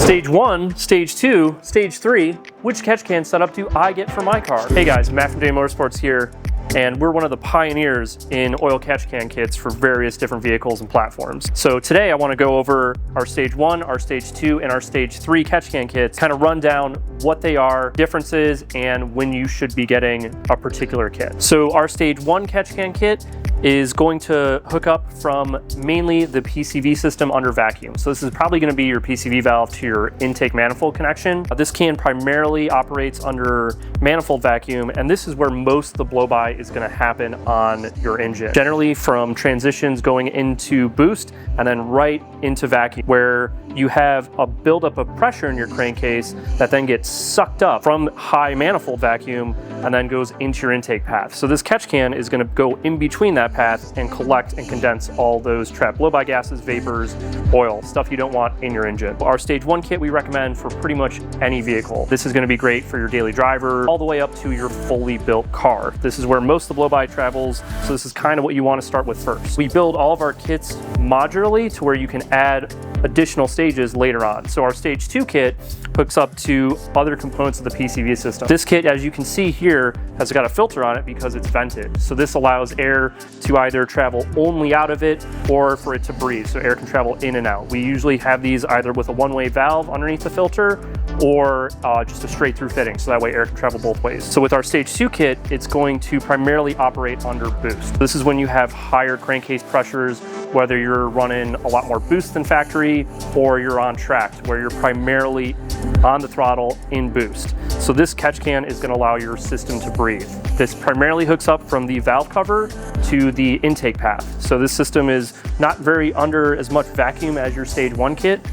Stage 1, Stage 2, Stage 3, which catch can setup do I get for my car? Hey guys, Matt from Damond Motorsports here, and we're one of the pioneers in oil catch can kits for various different vehicles and platforms. So today I want to go over our Stage 1, our Stage 2, and our Stage 3 catch can kits, kind of run down what they are, differences, and when you should be getting a particular kit. So our Stage 1 catch can kit is going to hook up from mainly the PCV system under vacuum. So this is probably going to be your PCV valve to your intake manifold connection. This can primarily operates under manifold vacuum, and this is where most of the blow-by is going to happen on your engine. Generally from transitions going into boost and then right into vacuum, where you have a buildup of pressure in your crankcase that then gets sucked up from high manifold vacuum and then goes into your intake path. So this catch can is going to go in between that path and collect and condense all those trapped blow-by gases, vapors, oil, stuff you don't want in your engine. Our Stage 1 kit we recommend for pretty much any vehicle. This is going to be great for your daily driver all the way up to your fully built car. This is where most of the blow-by travels, so this is kind of what you want to start with first. We build all of our kits modularly to where you can add additional stages later on. So our Stage 2 kit hooks up to other components of the PCV system. This kit, as you can see here, has got a filter on it because it's vented. So this allows air to either travel only out of it or for it to breathe, so air can travel in and out. We usually have these either with a one-way valve underneath the filter or just a straight through fitting, so that way air can travel both ways. So with our Stage 2 kit, it's going to primarily operate under boost. This is when you have higher crankcase pressures, whether you're running a lot more boost than factory or you're on track where you're primarily on the throttle in boost. So this catch can is going to allow your system to breathe. This primarily hooks up from the valve cover to the intake path. So this system is not very under as much vacuum as your Stage 1 kit,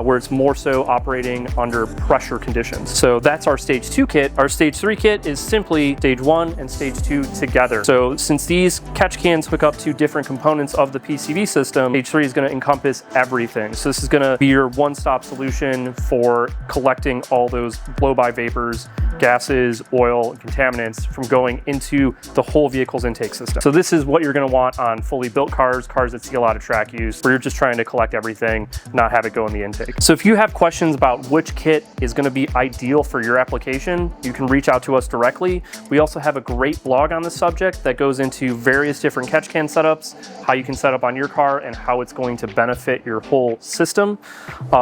where it's more so operating under pressure conditions. So that's our Stage 2 kit. Our Stage 3 kit is simply Stage 1 and Stage 2 together. So since these catch cans hook up to different components of the PCV system, Stage 3 is going to encompass everything. So this is going to be your one-stop solution for collecting all those blow-by vapors, gases, oil, and contaminants from going into the whole vehicle's intake system. So this is what you're going to want on fully built cars that see a lot of track use, where you're just trying to collect everything, not have it go in the intake. So if you have questions about which kit is going to be ideal for your application, you can reach out to us directly. We also have a great blog on this subject that goes into various different catch can setups, how you can set up on your car, and how it's going to benefit your whole system.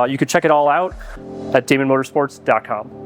You could check it all out at DamondMotorsports.com.